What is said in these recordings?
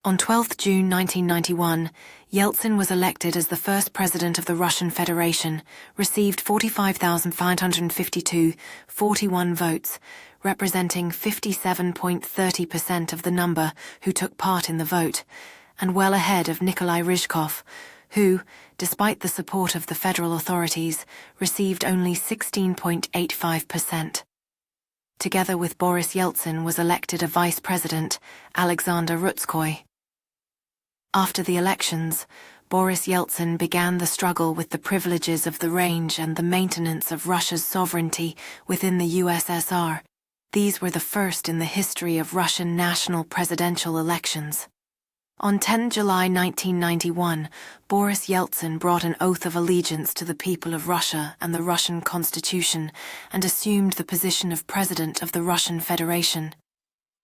On 12 June 1991, Yeltsin was elected as the first president of the Russian Federation, received 45,552.41 votes, representing 57.30% of the number who took part in the vote, and well ahead of Nikolai Ryzhkov, who, despite the support of the federal authorities, received only 16.85%. Together with Boris Yeltsin was elected a vice president, Alexander Rutskoy. After the elections, Boris Yeltsin began the struggle with the privileges of the range and the maintenance of Russia's sovereignty within the USSR. These were the first in the history of Russian national presidential elections. On 10 July 1991, Boris Yeltsin brought an oath of allegiance to the people of Russia and the Russian Constitution and assumed the position of President of the Russian Federation.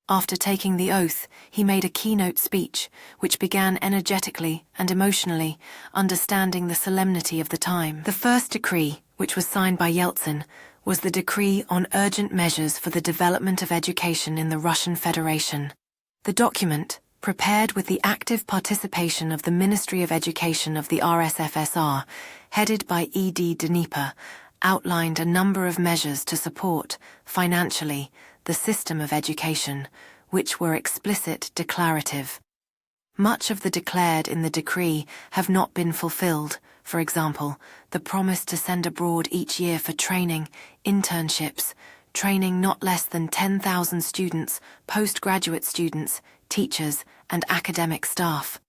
After taking the oath, he made a keynote speech, which began energetically and emotionally, understanding the solemnity of the time. The first decree, which was signed by Yeltsin, was the Decree on Urgent Measures for the Development of Education in the Russian Federation. The document, prepared with the active participation of the Ministry of Education of the RSFSR, headed by E.D. Dnieper, outlined a number of measures to support, financially, the system of education, which were explicit declarative. Much of the declared in the decree have not been fulfilled, for example, the promise to send abroad each year for training, internships, training not less than 10,000 students, postgraduate students, teachers, and academic staff.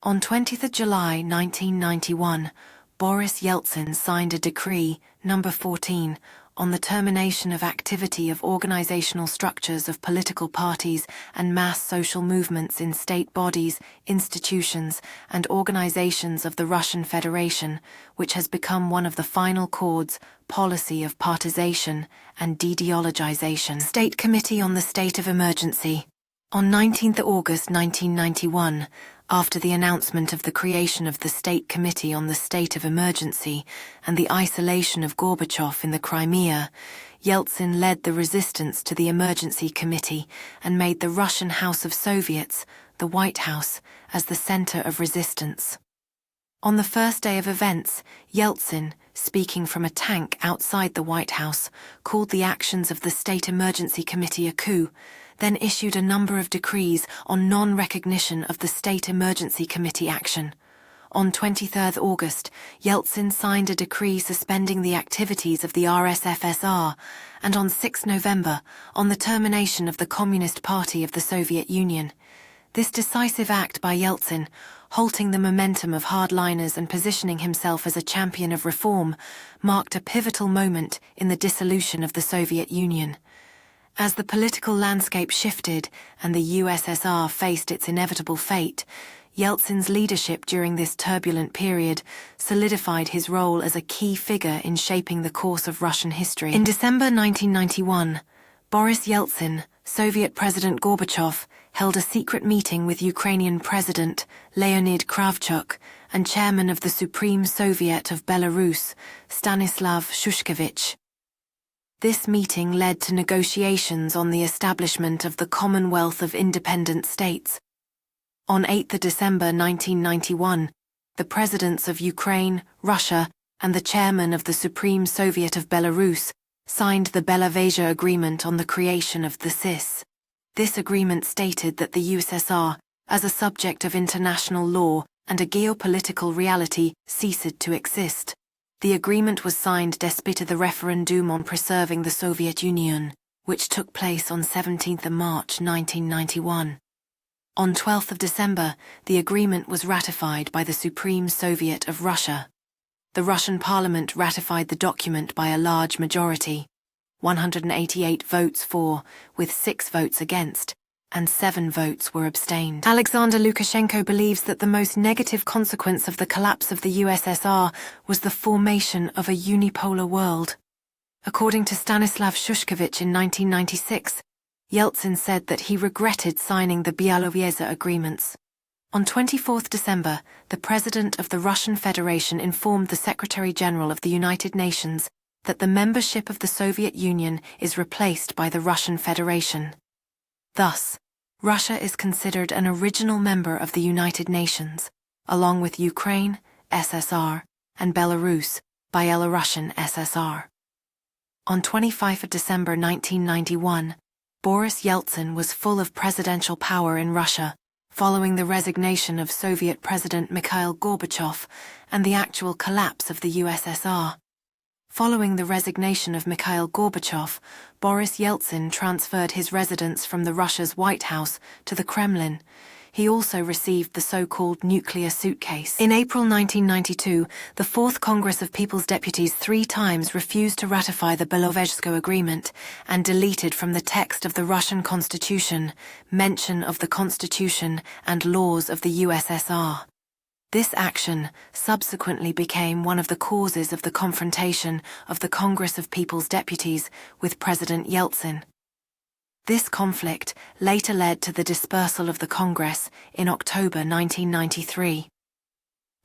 On 20 July 1991, Boris Yeltsin signed a decree, number 14, on the termination of activity of organizational structures of political parties and mass social movements in state bodies, institutions, and organizations of the Russian Federation, which has become one of the final chords, policy of partization and de-ideologization. State Committee on the State of Emergency. On 19 August 1991, after the announcement of the creation of the State Committee on the State of Emergency and the isolation of Gorbachev in the Crimea, Yeltsin led the resistance to the Emergency Committee and made the Russian House of Soviets, the White House, as the center of resistance. On the first day of events, Yeltsin, speaking from a tank outside the White House, called the actions of the State Emergency Committee a coup, then issued a number of decrees on non-recognition of the State Emergency Committee action. On 23 August, Yeltsin signed a decree suspending the activities of the RSFSR, and on 6 November, on the termination of the Communist Party of the Soviet Union. This decisive act by Yeltsin, halting the momentum of hardliners and positioning himself as a champion of reform, marked a pivotal moment in the dissolution of the Soviet Union. As the political landscape shifted and the USSR faced its inevitable fate, Yeltsin's leadership during this turbulent period solidified his role as a key figure in shaping the course of Russian history. In December 1991, Boris Yeltsin, Soviet President Gorbachev, held a secret meeting with Ukrainian President Leonid Kravchuk and Chairman of the Supreme Soviet of Belarus, Stanislav Shushkevich. This meeting led to negotiations on the establishment of the Commonwealth of Independent States. On 8 December 1991, the presidents of Ukraine, Russia, and the chairman of the Supreme Soviet of Belarus signed the Belavesia Agreement on the creation of the CIS. This agreement stated that the USSR, as a subject of international law and a geopolitical reality, ceased to exist. The agreement was signed despite the referendum on preserving the Soviet Union, which took place on 17 March 1991. On 12 December, the agreement was ratified by the Supreme Soviet of Russia. The Russian parliament ratified the document by a large majority, 188 votes for, with 6 votes against, and 7 votes were abstained. Alexander Lukashenko believes that the most negative consequence of the collapse of the USSR was the formation of a unipolar world. According to Stanislav Shushkevich in 1996, Yeltsin said that he regretted signing the Belavesia agreements. On 24 December, the President of the Russian Federation informed the Secretary-General of the United Nations that the membership of the Soviet Union is replaced by the Russian Federation. Thus, Russia is considered an original member of the United Nations, along with Ukraine, SSR, and Belarus, Belarusian SSR. On 25 December 1991, Boris Yeltsin was full of presidential power in Russia, following the resignation of Soviet President Mikhail Gorbachev and the actual collapse of the USSR. Following the resignation of Mikhail Gorbachev, Boris Yeltsin transferred his residence from Russia's White House to the Kremlin. He also received the so-called nuclear suitcase. In April 1992, the Fourth Congress of People's Deputies 3 times refused to ratify the Belovezhsko Agreement and deleted from the text of the Russian Constitution mention of the Constitution and laws of the USSR. This action subsequently became one of the causes of the confrontation of the Congress of People's Deputies with President Yeltsin. This conflict later led to the dispersal of the Congress in October 1993.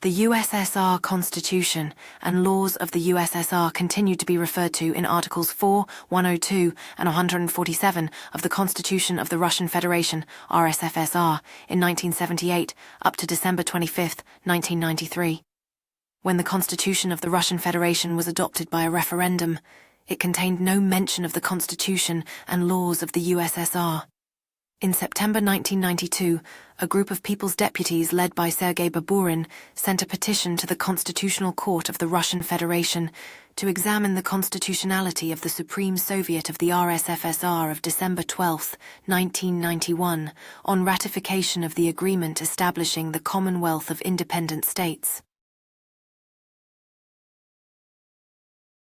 The USSR Constitution and laws of the USSR continued to be referred to in Articles 4, 102, and 147 of the Constitution of the Russian Federation, RSFSR, in 1978 up to December 25, 1993. When the Constitution of the Russian Federation was adopted by a referendum, it contained no mention of the Constitution and laws of the USSR. In September 1992, a group of People's Deputies led by Sergei Baburin sent a petition to the Constitutional Court of the Russian Federation to examine the constitutionality of the Supreme Soviet of the RSFSR of December 12, 1991, on ratification of the agreement establishing the Commonwealth of Independent States.